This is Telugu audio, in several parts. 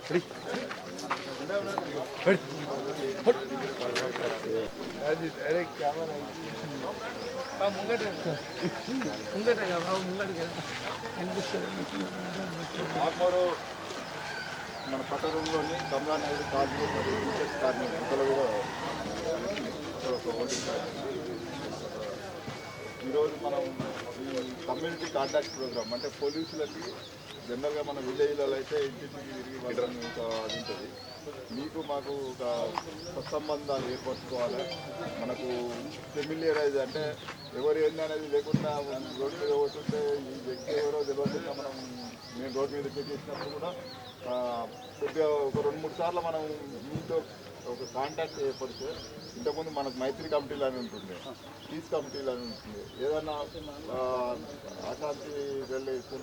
अरे क्या ముంగట ఆత్మూరు మన పట్టణంలోని కమలానగర్ కాలనీ మరియు టీచర్స్ కాలనీ అంతలో కూడా ఒక ఓటింగ్. ఈరోజు మనం ఈ కమ్యూనిటీ కాంటాక్ట్ ప్రోగ్రామ్ అంటే పోలీసులకి జనరల్గా మన విలేజ్లలో అయితే ఇంటింటికి తిరిగి వెళ్ళడం ఇంకా అది ఉంటుంది. మీకు మాకు ఒక సత్సంబంధాలు ఏర్పరచుకోవాలి. మనకు ఫెమిలియరైజ్ అంటే ఎవరు ఏంది అనేది లేకుండా రోడ్డు మీద పోతుంటే ఈ వ్యక్తి ఎవరో తెలియకుండా మనం నేను రోడ్డు మీద చెక్ చేసినప్పుడు కూడా కొద్దిగా ఒక 2-3 సార్లు మనం మీతో ఒక కాంటాక్ట్ ఏర్పడితే ఇంతకుముందు మనకు మైత్రి కమిటీలు అని ఉంటుండే, పీస్ కమిటీలు అని ఉంటుంది. ఏదన్నా అశాంతి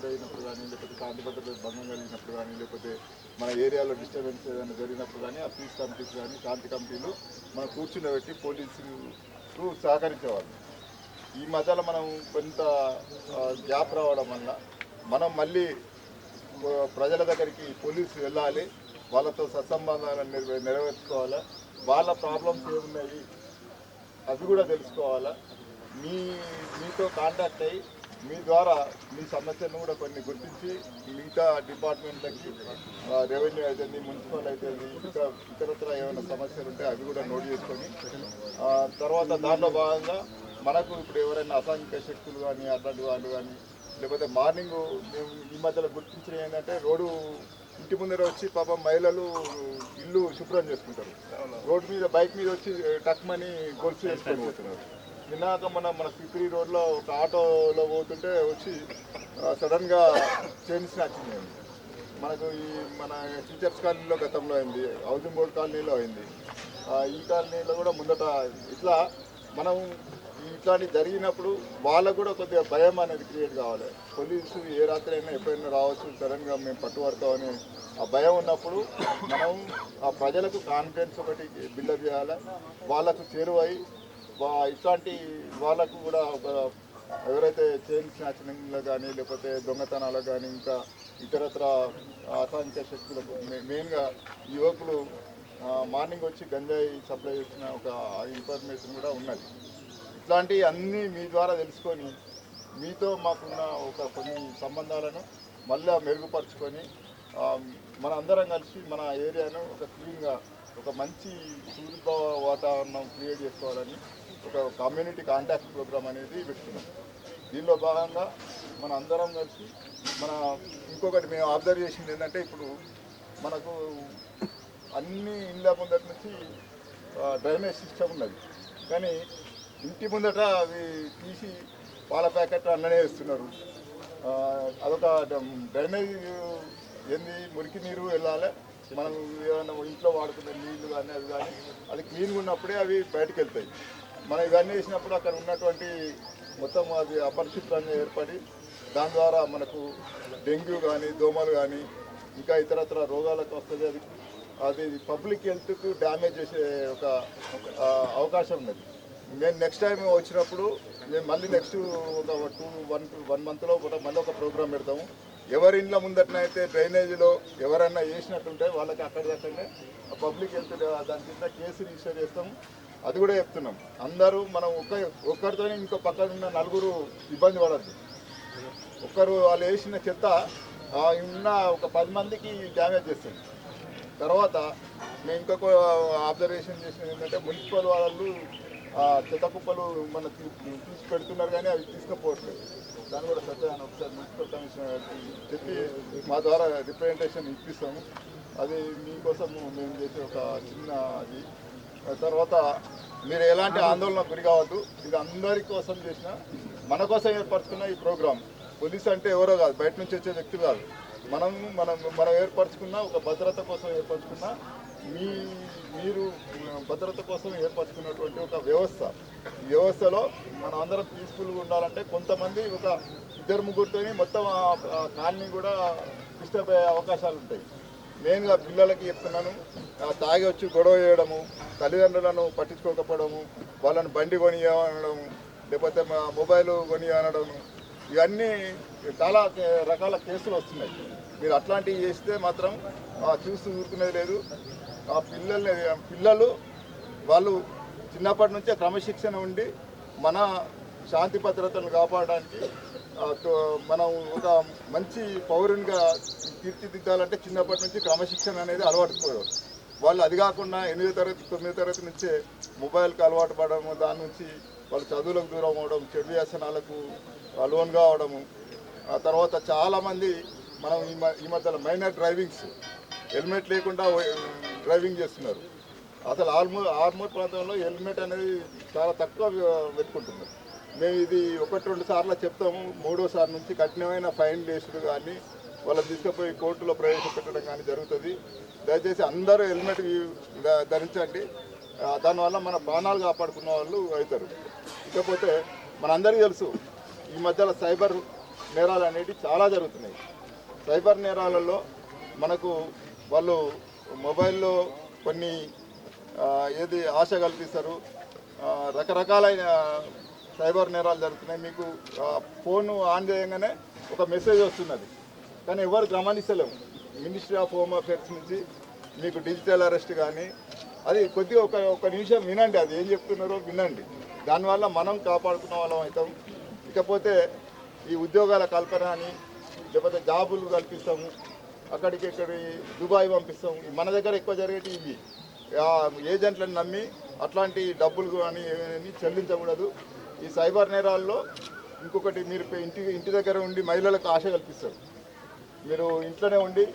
అయినప్పుడు కానీ, లేకపోతే శాంతి భద్రతలకు భంగం కలిగినప్పుడు కానీ, లేకపోతే మన ఏరియాలో డిస్టర్బెన్స్ ఏదైనా జరిగినప్పుడు కానీ ఆ పీస్ కమిటీస్ కానీ శాంతి కమిటీలు మనం కూర్చుండబెట్టి పోలీసులు సహకరించేవాళ్ళు. ఈ మధ్యలో మనం కొంత గ్యాప్ రావడం వల్ల మనం మళ్ళీ ప్రజల దగ్గరికి పోలీసు వెళ్ళాలి, వాళ్ళతో సత్సంబంధాలను నెరవేర్చుకోవాలా, వాళ్ళ ప్రాబ్లమ్స్ ఏమున్నాయి అవి కూడా తెలుసుకోవాలా. మీతో కాంటాక్ట్ అయ్యి మీ ద్వారా మీ సమస్యలను కూడా కొన్ని గుర్తించి మిగతా డిపార్ట్మెంట్లకి రెవెన్యూ అయితే మున్సిపల్ అయితే ఇతరత్ర ఏమైనా సమస్యలు ఉంటే అవి కూడా నోట్ చేసుకొని తర్వాత దాంట్లో భాగంగా మనకు ఇప్పుడు ఎవరైనా అసాంఘిక శక్తులు కానీ అట్లాంటి వాళ్ళు కానీ లేకపోతే మార్నింగ్ మేము ఈ మధ్యలో గుర్తించిన ఏంటంటే రోడ్డు ఇంటి ముందర వచ్చి పాపం మహిళలు ఇల్లు శుభ్రం చేసుకుంటారు, రోడ్డు మీద బైక్ మీద వచ్చి టక్మని గొలుసు వేసుకొని పోతున్నారు. నిన్నాక మన సిపిరి రోడ్లో ఒక ఆటోలో పోతుంటే వచ్చి సడన్గా చైన్ స్నాచింగ్ అయింది. మనకు ఈ మన టీచర్స్ కాలనీలో గతంలో అయింది, హౌసింగ్ బోర్డ్ కాలనీలో అయింది, ఈ కాలనీలో కూడా ముందట ఇట్లా మనం ఇట్లాంటి జరిగినప్పుడు వాళ్ళకు కూడా కొద్దిగా భయం అనేది క్రియేట్ కావాలి. పోలీసు ఏ రాత్రి అయినా ఎప్పుడైనా రావచ్చు, సడన్గా మేము పట్టుబడతామని ఆ భయం ఉన్నప్పుడు మనం ఆ ప్రజలకు కాన్ఫిడెన్స్ ఒకటి బిల్డప్ చేయాలి. వాళ్ళకు చేరువై ఇట్లాంటి వాళ్ళకు కూడా ఒక ఎవరైతే చైన్ స్నాచింగ్లో కానీ లేకపోతే దొంగతనాలకు కానీ ఇంకా ఇతరత్ర అసాంఘిక శక్తులకు మెయిన్గా యువకులు మార్నింగ్ వచ్చి గంజాయి సప్లై చేసిన ఒక ఇన్ఫర్మేషన్ కూడా ఉన్నది. ఇట్లాంటి అన్నీ మీ ద్వారా తెలుసుకొని మీతో మాకున్న ఒక కొన్ని సంబంధాలను మళ్ళీ మెరుగుపరుచుకొని మన అందరం కలిసి మన ఏరియాను ఒక క్లీన్గా ఒక మంచి సూర్య వాతావరణం క్రియేట్ చేసుకోవాలని ఒక కమ్యూనిటీ కాంటాక్ట్ ప్రోగ్రామ్ అనేది పెట్టుకున్నాం. దీనిలో భాగంగా మన అందరం కలిసి ఇంకొకటి మేము అబ్జర్వ్ చేసింది ఏంటంటే ఇప్పుడు మనకు అన్ని ఇళ్ళ ముందర నుంచి డ్రైనేజ్ సిస్టమ్ ఉన్నది, కానీ ఇంటి ముందట అవి తీసి పాల ప్యాకెట్ అన్ననే వేస్తున్నారు. అదొక డ్రైనేజ్ ఏంది, మురికి నీరు వెళ్ళాలి, మనం ఏమైనా ఇంట్లో వాడుకునే నీళ్ళు కానీ అవి కానీ అది క్లీన్గా ఉన్నప్పుడే అవి బయటకు వెళ్తాయి. మనం ఇవన్నీ వేసినప్పుడు అక్కడ ఉన్నటువంటి మొత్తం అది అపరిశుభ్రంగా ఏర్పడి దాని ద్వారా మనకు డెంగ్యూ కానీ దోమలు కానీ ఇంకా ఇతరత్ర రోగాలకు వస్తుంది. అది పబ్లిక్ హెల్త్కు డ్యామేజ్ చేసే ఒక అవకాశం ఉన్నది. నేను నెక్స్ట్ టైం వచ్చినప్పుడు మేము మళ్ళీ నెక్స్ట్ ఒక 1 మంత్లో కూడా మళ్ళీ ఒక ప్రోగ్రామ్ పెడతాము. ఎవరి ఇంట్లో ముందటనైతే డ్రైనేజీలో ఎవరైనా వేసినట్టుంటే వాళ్ళకి అక్కడికక్కడనే పబ్లిక్ హెల్త్ దాని కింద కేసు రిజిస్టర్ చేస్తాము. అది కూడా చెప్తున్నాం. అందరూ మనం ఒక్కరితోనే ఇంకో పక్కన ఉన్న 4 ఇబ్బంది పడద్దు. ఒక్కరు వాళ్ళు వేసిన చెత్త ఉన్న ఒక 10 మందికి డ్యామేజ్ చేస్తుంది. తర్వాత మేము ఇంకొక అబ్జర్వేషన్ చేసినది ఏంటంటే మున్సిపల్ వాళ్ళు చెత్త కుప్పలు మన తీసి పెడుతున్నారు కానీ అవి తీసుకుపోవట్లేదు. దాన్ని కూడా సత్యాన్ని ఒకసారి మున్సిపల్ కమిషనర్ చెప్పి మా ద్వారా రిప్రజెంటేషన్ ఇప్పిస్తాము. అది మీకోసం మేము చేసే ఒక చిన్న అది. తర్వాత మీరు ఎలాంటి ఆందోళనకు గురి కావద్దు. ఇది అందరి కోసం చేసిన మన కోసం ఏర్పరచుకున్న ఈ ప్రోగ్రాం. పోలీసు అంటే ఎవరో కాదు, బయట నుంచి వచ్చే వ్యక్తులు కాదు. మనం ఏర్పరచుకున్న ఒక భద్రత కోసం ఏర్పరచుకున్న మీరు భద్రత కోసం ఏర్పరచుకున్నటువంటి ఒక వ్యవస్థ. ఈ వ్యవస్థలో మనం అందరం పీస్ఫుల్గా ఉండాలంటే కొంతమంది ఒక 2-3 మొత్తం కాలనీ కూడా డిస్టర్బ్ అయ్యే అవకాశాలు ఉంటాయి. మెయిన్గా పిల్లలకి చెప్తున్నాను, తాగి వచ్చి గొడవ చేయడము, తల్లిదండ్రులను పట్టించుకోకపోవడము, వాళ్ళని బండి కొని అనడము, లేకపోతే మొబైల్ కొని అనడము, ఇవన్నీ చాలా రకాల కేసులు వస్తున్నాయి. మీరు అట్లాంటివి చేస్తే మాత్రం చూస్తూ ఊరుకునేది లేదు. ఆ పిల్లలు వాళ్ళు చిన్నప్పటి నుంచే క్రమశిక్షణ ఉండి మన శాంతి భద్రతను కాపాడడానికి మనం ఒక మంచి పౌరునిగా తీర్చిదిద్దాలంటే చిన్నప్పటి నుంచి క్రమశిక్షణ అనేది అలవాటుకోవాలి. వాళ్ళు అది కాకుండా 8వ తరగతి 9వ తరగతి నుంచే మొబైల్కి అలవాటు పడము, దాని నుంచి వాళ్ళు చదువులకు దూరం అవడం, చెడు వ్యసనాలకు లోన్ కావడము. ఆ తర్వాత చాలామంది మనం ఈ మధ్యలో మైనర్ డ్రైవింగ్స్ హెల్మెట్ లేకుండా డ్రైవింగ్ చేస్తున్నారు. అసలు ఆర్మూర్ ప్రాంతంలో హెల్మెట్ అనేది చాలా తక్కువ పెట్టుకుంటున్నారు. మేము ఇది 1-2 సార్లు చెప్తాము, 3వ సారి నుంచి కఠినమైన ఫైన్ వేసుడు కానీ వాళ్ళని తీసుకుపోయి కోర్టులో ప్రవేశపెట్టడం కానీ జరుగుతుంది. దయచేసి అందరూ హెల్మెట్ ధరించండి. దానివల్ల మన ప్రాణాలు కాపాడుకున్న వాళ్ళు అవుతారు. ఇకపోతే మనందరికీ తెలుసు ఈ మధ్యలో సైబర్ నేరాలు అనేవి చాలా జరుగుతున్నాయి. సైబర్ నేరాలలో మనకు వాళ్ళు మొబైల్లో కొన్ని ఏది ఆశ కల్పిస్తారు, రకరకాలైన సైబర్ నేరాలు జరుగుతున్నాయి. మీకు ఫోన్ ఆన్ చేయగానే ఒక మెసేజ్ వస్తున్నది, కానీ ఎవరు గమనిస్తలేము. మినిస్ట్రీ ఆఫ్ హోమ్ అఫేర్స్ నుంచి మీకు డిజిటల్ అరెస్ట్ కానీ అది కొద్దిగా ఒక నిమిషం వినండి, అది ఏం చెప్తున్నారో వినండి. దానివల్ల మనం కాపాడుకున్న వాళ్ళం అవుతాం. ఇకపోతే ఈ ఉద్యోగాల కల్పన అని లేకపోతే జాబులు కల్పిస్తాము, అక్కడికి దుబాయ్ పంపిస్తాము. మన దగ్గర ఎక్కువ జరిగేటి ఇవి ఏజెంట్లను నమ్మి అట్లాంటి డబ్బులు కానీ ఏమీ చెల్లించకూడదు. ఈ సైబర్ నేరాల్లో ఇంకొకటి, మీరు ఇంటి దగ్గర ఉండి మహిళలకు ఆశ కల్పిస్తారు. మీరు ఇంట్లోనే ఉండి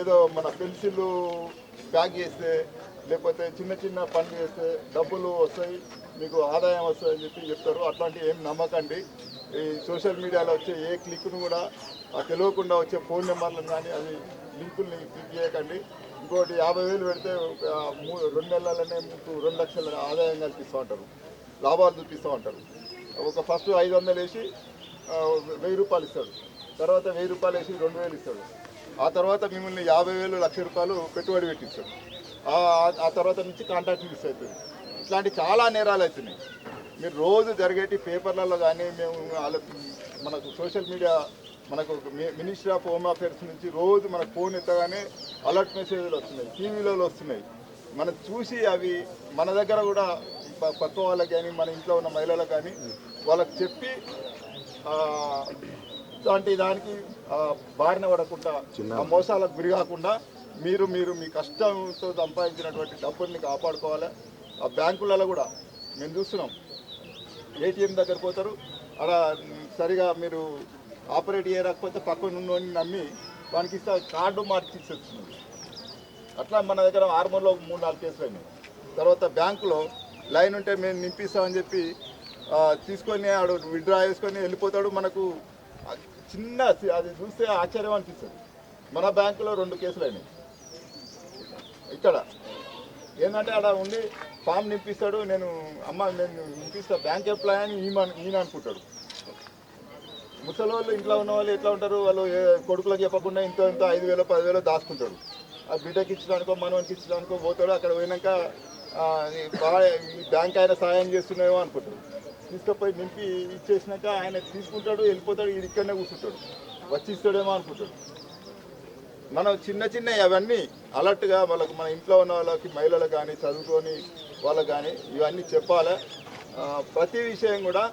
ఏదో మన పెన్సిల్ ప్యాక్ చేస్తే లేకపోతే చిన్న చిన్న పనులు చేస్తే డబ్బులు వస్తాయి, మీకు ఆదాయం వస్తుందని చెప్తారు. అట్లాంటివి ఏం నమ్మకండి. ఈ సోషల్ మీడియాలో వచ్చే ఏ క్లిక్ను కూడా తెలియకుండా వచ్చే ఫోన్ నెంబర్లను కానీ అవి లింకుల్ని క్లిక్ చేయకండి. ఇంకోటి 50,000 పెడితే 2 నెలలనే మీకు 2 లక్షల ఆదాయం కల్పిస్తూ ఉంటారు, లాభాలు చూపిస్తూ ఉంటారు. ఒక ఫస్ట్ 500 వేసి 1000 రూపాయలు ఇస్తాడు, తర్వాత 1000 రూపాయలు వేసి 2000 ఇస్తాడు, ఆ తర్వాత మిమ్మల్ని 50,000 1,00,000 రూపాయలు పెట్టుబడి పెట్టిస్తాడు. ఆ తర్వాత నుంచి కాంట్రాక్ట్ మిస్ అవుతుంది. ఇట్లాంటి చాలా నేరాలు అవుతున్నాయి. మీరు రోజు జరిగేటి పేపర్లలో కానీ మేము మనకు సోషల్ మీడియా మనకు మినిస్ట్రీ ఆఫ్ హోమ్ అఫేర్స్ నుంచి రోజు మనకు ఫోన్ ఎత్తగానే అలర్ట్ మెసేజ్లు వస్తున్నాయి, టీవీలలో వస్తున్నాయి. మనం చూసి అవి మన దగ్గర కూడా పక్క వాళ్ళకి కానీ మన ఇంట్లో ఉన్న మహిళలకు కానీ వాళ్ళకి చెప్పి దానికి బారిన పడకుండా ఆ మోసాలకు గురి కాకుండా మీరు మీ కష్టంతో సంపాదించినటువంటి డబ్బుల్ని కాపాడుకోవాలి. ఆ బ్యాంకులలో కూడా మేము చూస్తున్నాం, ఏటీఎం దగ్గర పోతారు, అలా సరిగా మీరు ఆపరేట్ చేయకపోతే పక్కన ఉన్నోని నమ్మి వానికి ఇస్తే కార్డు మార్చి ఇస్తుంది. అట్లా మన దగ్గర ఆర్మూర్లో 3-4 కేసులు అయినాయి. తర్వాత బ్యాంకులో లైన్ ఉంటే మేము నింపిస్తామని చెప్పి తీసుకొని ఆడు విత్డ్రా చేసుకొని వెళ్ళిపోతాడు. మనకు చిన్న అది చూస్తే ఆశ్చర్యం అనిపిస్తుంది. మన బ్యాంకులో 2 కేసులు అయినాయి. ఇక్కడ ఏంటంటే అక్కడ ఉండి ఫామ్ నింపిస్తాడు, నేను నింపిస్తా బ్యాంక్ ఎంప్లాయ్ అని ఈయన అనుకుంటాడు. ముసలి ఇంట్లో ఉన్న వాళ్ళు ఎట్లా ఉంటారు, వాళ్ళు కొడుకులకు చెప్పకుండా ఇంత 5,000 10,000 దాచుకుంటాడు. ఆ బిడ్డకి ఇచ్చడానికో మనవనికి ఇచ్చడానికో పోతాడు. అక్కడ పోయినాక బ్యాంక్ ఆయన సహాయం చేస్తున్నాయో అనుకుంటాడు. తీసుకుపోయి నింపి ఇచ్చేసినాక ఆయన తీసుకుంటాడు, వెళ్ళిపోతాడు. ఇక్కడనే కూర్చుంటాడు, వచ్చి ఇస్తాడేమో అనుకుంటాడు. మనం చిన్న అవన్నీ అలర్ట్గా వాళ్ళకి, మన ఇంట్లో ఉన్న వాళ్ళకి, మహిళలకు కానీ చదువుకొని వాళ్ళకి కానీ ఇవన్నీ చెప్పాలి. ప్రతి విషయం కూడా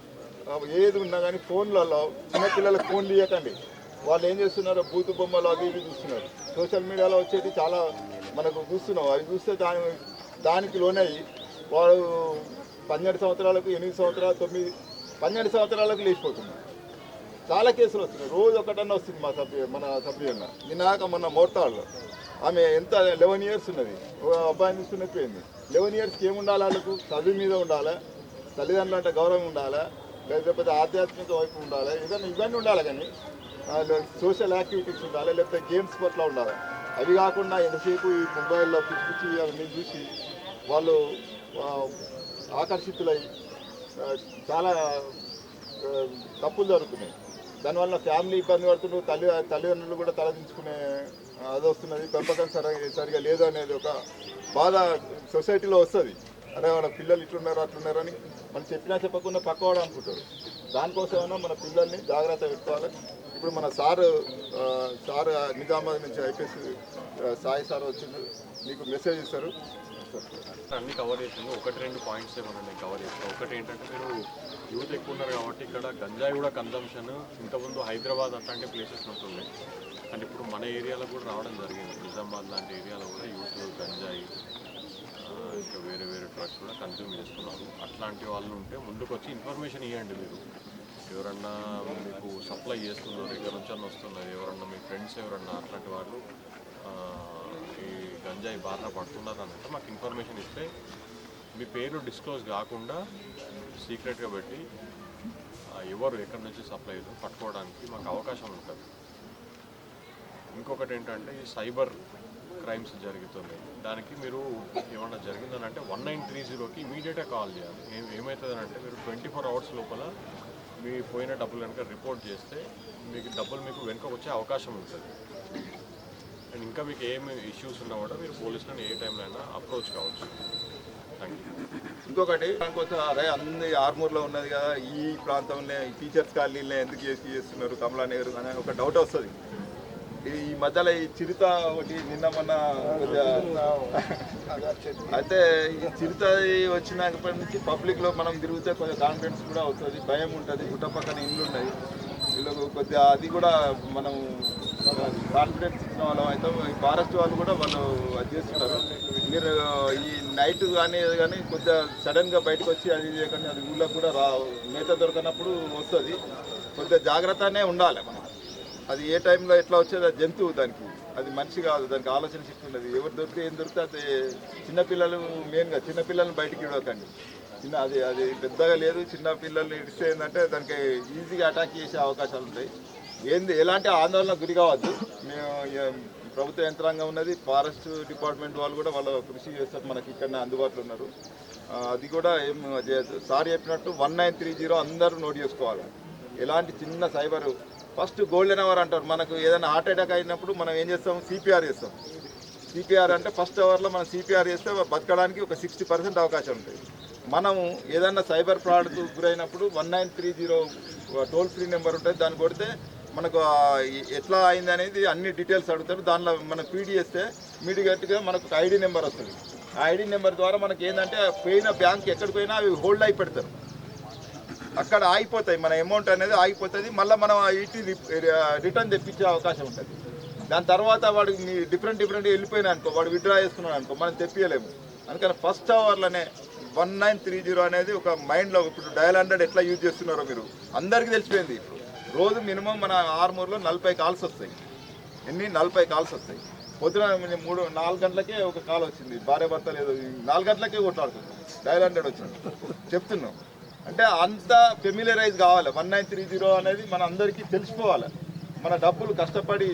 ఏది ఉన్నా కానీ ఫోన్లలో చిన్నపిల్లలకు ఫోన్లు ఇవ్వకండి. వాళ్ళు ఏం చేస్తున్నారో బూతు బొమ్మలు అవి ఇవి చూస్తున్నారు. సోషల్ మీడియాలో వచ్చేది చాలా మనకు చూస్తున్నాం. అవి చూస్తే దానికి లోనయ్యి వాడు 12 సంవత్సరాలకు 8 సంవత్సరాలు 12 సంవత్సరాలకు లేచిపోతున్నారు. చాలా కేసులు వస్తున్నాయి. రోజు ఒకటన్నా వస్తుంది మన సభ్యున్న. మొన్న మోర్తాడులో ఆమె ఎంత 11 ఇయర్స్ ఉన్నది, అబ్బాయిని చూస్తున్నది పోయింది. 11 ఇయర్స్కి ఏముండాలి వాళ్ళకు? చదువు మీద ఉండాలా, తల్లిదండ్రులు అంటే గౌరవం ఉండాలా, లేకపోతే ఆధ్యాత్మిక వైపు ఉండాలి, ఇవన్నీ ఉండాలి. కానీ సోషల్ యాక్టివిటీస్ ఉండాలి, లేకపోతే గేమ్స్ పట్ల ఉండాలి. అవి కాకుండా ఎంతసేపు ఈ మొబైల్లో పిచ్చి అవన్నీ చూసి వాళ్ళు ఆకర్షితులై చాలా తప్పులు జరుగుతున్నాయి. దానివల్ల ఫ్యామిలీ ఇబ్బంది పడుతున్నారు, తల్లిదండ్రులు కూడా తలదించుకునే అది వస్తున్నది. పెంపకం సరిగా లేదు అనేది ఒక బాధ సొసైటీలో వస్తుంది. అరే మన పిల్లలు ఇట్లున్నారు అట్లున్నారు అని మనం చెప్పినా చెప్పకుండా పక్కవాడు అనుకుంటారు. దానికోసమైనా మన పిల్లల్ని జాగ్రత్త పెట్టుకోవాలి. ఇప్పుడు మన సార్ నిజామాబాద్ నుంచి ఐపీఎస్ సాయి సార్ వచ్చింది, మీకు మెసేజ్ ఇస్తారు. అన్ని కవర్ చేసింది. ఒకటి రెండు పాయింట్స్ ఏమన్నా నేను కవర్ చేస్తాను. ఒకటి ఏంటంటే మీరు యూత్ ఎక్కువ ఉన్నారు కాబట్టి ఇక్కడ గంజాయి కూడా కన్జంప్షన్ ఇంతకుముందు హైదరాబాద్ అట్లాంటి ప్లేసెస్ ఉంటుంది, అంటే ఇప్పుడు మన ఏరియాలో కూడా రావడం జరిగింది. నిజామాబాద్ లాంటి ఏరియాలో కూడా యూత్ గంజాయి ఇంకా వేరే వేరే డ్రగ్స్ కూడా కన్జ్యూమ్ చేస్తున్నారు. అట్లాంటి వాళ్ళు ఉంటే ముందుకు వచ్చి ఇన్ఫర్మేషన్ ఇవ్వండి. మీరు ఎవరన్నా మీకు సప్లై చేస్తున్నారు, ఎక్కడ నుంచి అన్న వస్తున్నారు, ఎవరన్నా మీ ఫ్రెండ్స్ ఎవరన్నా అట్లాంటి వాళ్ళు ఈ గంజాయి బారిన పడుతున్నారు అంటే మాకు ఇన్ఫర్మేషన్ ఇస్తే మీ పేరు డిస్క్లోజ్ కాకుండా సీక్రెట్గా పెట్టి ఎవరు ఎక్కడి నుంచి సప్లై పట్టుకోవడానికి మాకు అవకాశం ఉంటుంది. ఇంకొకటి ఏంటంటే ఈ సైబర్ క్రైమ్స్ జరుగుతుంది, దానికి మీరు ఏమన్నా జరిగిందని అంటే 1930కి ఇమీడియట్గా కాల్ చేయాలి. ఏమవుతుందని అంటే మీరు 24 hours లోపల మీ పోయిన డబ్బులు కనుక రిపోర్ట్ చేస్తే మీకు డబ్బులు మీకు వెనుక వచ్చే అవకాశం ఉంటుంది. అండ్ ఇంకా మీకు ఏమి ఇష్యూస్ ఉన్నా కూడా మీరు పోలీసులను ఏ టైంలో అయినా అప్రోచ్ కావచ్చు. Thank you. ఇంకొకటి అరే అన్ని ఆర్మూర్లో ఉన్నది కదా, ఈ ప్రాంతంలో ఈ టీచర్స్ కాలనీలో ఎందుకు చేస్తున్నారు కమలా నెహ్రూ అని ఒక డౌట్ వస్తుంది. ఈ మధ్యలో ఈ చిరుత ఒకటి నిన్న మొన్న అయితే ఈ చిరుత వచ్చినప్పటి నుంచి పబ్లిక్లో మనం తిరిగితే కొంచెం కాన్ఫిడెన్స్ కూడా అవుతుంది, భయం ఉంటుంది. చుట్టపక్కన ఇల్లు ఉన్నాయి, వీళ్ళకు కొద్దిగా అది కూడా మనం కాన్ఫిడెన్స్ ఇచ్చిన వాళ్ళం అయితే ఈ ఫారెస్ట్ వాళ్ళు కూడా వాళ్ళు అది చేస్తున్నారు. మీరు ఈ నైట్ కానీ కొద్దిగా సడన్గా బయటకు వచ్చి అది చేయకుండా అది ఊళ్ళకి కూడా మేత దొరకనప్పుడు వస్తుంది. కొద్దిగా జాగ్రత్తనే ఉండాలి మనం. అది ఏ టైంలో ఎట్లా వచ్చేది, అది జంతువు, దానికి అది మనిషి కాదు, దానికి ఆలోచన శక్తి ఉండదు. ఎవరు దొరికితే ఏం దొరికితే అది చిన్నపిల్లలు మెయిన్గా చిన్నపిల్లల్ని బయటికి ఇవ్వకండి. అది పెద్దగా లేదు, చిన్న పిల్లల్ని ఇస్తే ఏంటంటే దానికి ఈజీగా అటాక్ చేసే అవకాశాలు ఉంటాయి. ఎలాంటి ఆందోళన గురి కావద్దు. మేము ప్రభుత్వ యంత్రాంగం ఉన్నది, ఫారెస్ట్ డిపార్ట్మెంట్ వాళ్ళు కూడా వాళ్ళ కృషి చేస్తారు, మనకి ఇక్కడ అందుబాటులో ఉన్నారు. అది కూడా ఏం చేయొద్దు. సార్ చెప్పినట్టు 1930 అందరూ నోట్ చేసుకోవాలి. ఎలాంటి చిన్న సైబర్ ఫస్ట్ గోల్డెన్ అవర్ అంటారు. మనకు ఏదైనా హార్ట్ అటాక్ అయినప్పుడు మనం ఏం చేస్తాం, సిపిఆర్ చేస్తాం. సిపిఆర్ అంటే ఫస్ట్ అవర్లో మనం సిపిఆర్ చేస్తే బతకడానికి ఒక 60% అవకాశం ఉంటుంది. మనం ఏదన్నా సైబర్ ఫ్రాడ్కు గురైనప్పుడు 1930 టోల్ ఫ్రీ నెంబర్ ఉంటుంది, దాన్ని కొడితే మనకు ఎట్లా అయింది అనేది అన్ని డీటెయిల్స్ అడుగుతారు. దానిలో మనం పీడీ చేస్తే ఇమీడియట్గా మనకు ఒక ఐడి నెంబర్ వస్తుంది. ఆ ఐడి నెంబర్ ద్వారా మనకి ఏంటంటే పోయిన బ్యాంక్ ఎక్కడికి పోయినా అవి హోల్డ్ అయి పెడతారు, అక్కడ ఆగిపోతాయి, మన అమౌంట్ అనేది ఆగిపోతుంది. మళ్ళీ మనం ఇటు రిటర్న్ తెప్పించే అవకాశం ఉంటుంది. దాని తర్వాత వాడు డిఫరెంట్ వెళ్ళిపోయినా అనుకో, వాడు విత్డ్రా చేసుకున్నాడు అనుకో, మనం తెప్పియలేము. అందుకని ఫస్ట్ అవర్లోనే 1930 అనేది ఒక మైండ్లో. ఇప్పుడు డయల్ 100 ఎట్లా యూజ్ చేస్తున్నారో మీరు అందరికీ తెలిసిపోయింది. ఇప్పుడు రోజు మినిమం మన ఆర్మూర్లో 40 కాల్స్ వస్తాయి. 40 కాల్స్ వస్తాయి. పొద్దున 4 గంటలకే ఒక కాల్ వచ్చింది, భార్య భర్త లేదు, 4 గంటలకే కొట్లాడుతుంది, డయల్ 100 వచ్చింది చెప్తున్నాం. అంటే అంత ఫెమిలియరైజ్ కావాలి. 1930 అనేది మన అందరికీ తెలిసిపోవాలి. మన డబ్బులు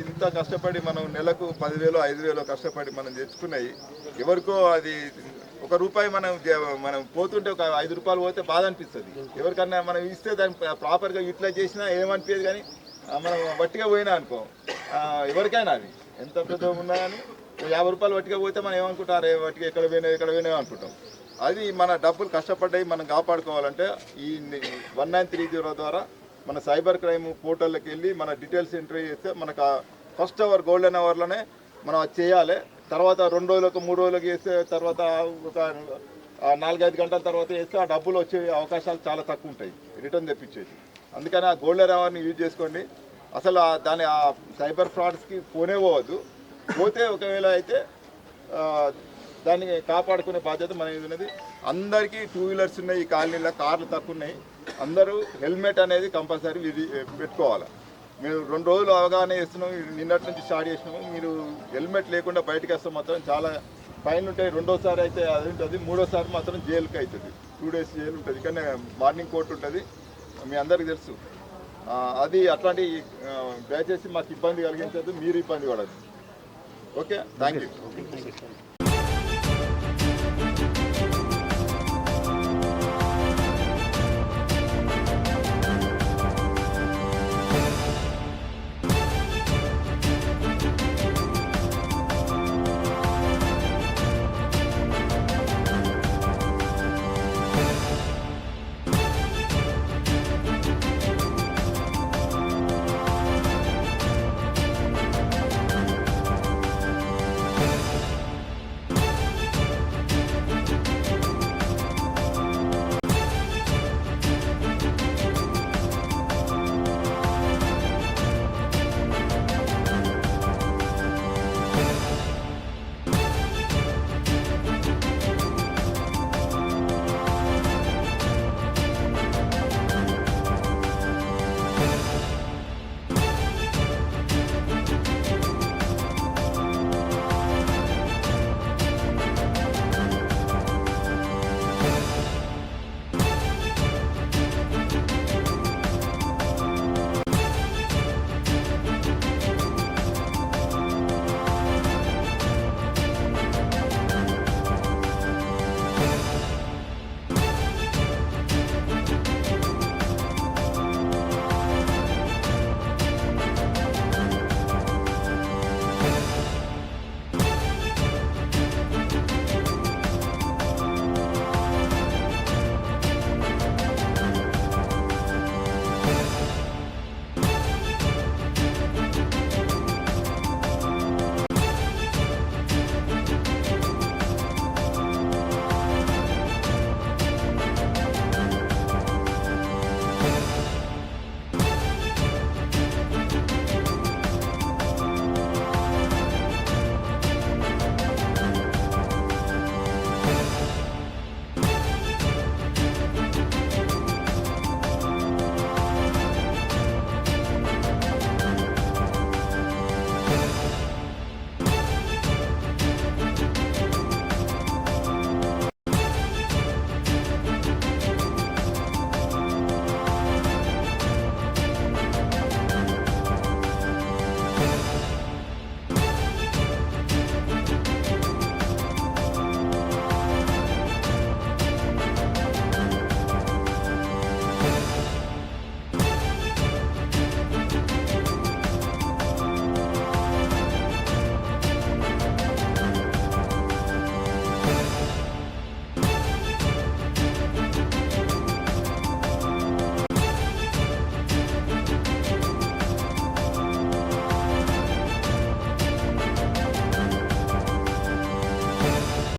ఇంత కష్టపడి మనం నెలకు 10,000 5,000 కష్టపడి మనం తెచ్చుకున్నాయి ఎవరికో అది ₹1 మనం పోతుంటే ఒక ₹5 పోతే బాధ అనిపిస్తుంది. ఎవరికన్నా మనం ఇస్తే దాన్ని ప్రాపర్గా యూటిలైజ్ చేసినా ఏమనిపించదు. కానీ మనం వట్టిగా పోయినా అనుకో, ఎవరికైనా అది ఎంత పెద్ద ఉన్నా కానీ ₹50 వట్టిగా పోతే మనం ఏమనుకుంటాం, అరే వట్టిగా ఎక్కడ పోయినా అనుకుంటాం. అది మన డబ్బులు కష్టపడ్డాయి మనం కాపాడుకోవాలంటే ఈ 1930 ద్వారా మన సైబర్ క్రైమ్ పోర్టల్లోకి వెళ్ళి మన డీటెయిల్స్ ఎంట్రీ చేస్తే మనకు ఫస్ట్ అవర్ గోల్డెన్ అవర్లోనే మనం అది చేయాలి. తర్వాత 2 రోజులకు 3 రోజులకు చేస్తే తర్వాత ఒక 4-5 గంటల తర్వాత చేస్తే ఆ డబ్బులు వచ్చే అవకాశాలు చాలా తక్కువ ఉంటాయి, రిటర్న్ తెప్పించేది. అందుకని ఆ గోల్డెన్ అవర్ని యూజ్ చేసుకోండి. అసలు దాని ఆ సైబర్ ఫ్రాడ్స్కి పోవద్దు. పోతే ఒకవేళ అయితే దాన్ని కాపాడుకునే బాధ్యత మన మీద ఉన్నది. అందరికీ 2 వీలర్స్ ఉన్నాయి, ఈ కాలనీలో కార్లు తక్కువ ఉన్నాయి. అందరూ హెల్మెట్ అనేది కంపల్సరీ పెట్టుకోవాలి. మీరు 2 రోజులు అవగాహన చేస్తున్నాం, నిన్నటి నుంచి స్టార్ట్ చేసినాము. మీరు హెల్మెట్ లేకుండా బయటకు వస్తే మాత్రం చాలా ఫైన్ ఉంటాయి. 2వసారి అయితే అది ఉంటుంది, 3వసారి మాత్రం జైలుకి అవుతుంది, 2 days జైలు ఉంటుంది. కానీ మార్నింగ్ కోర్టు ఉంటుంది, మీ అందరికీ తెలుసు. అది అట్లాంటి దయచేసి మాకు ఇబ్బంది కలిగించద్దు, మీరు ఇబ్బంది పడద్దు. Okay, thank you.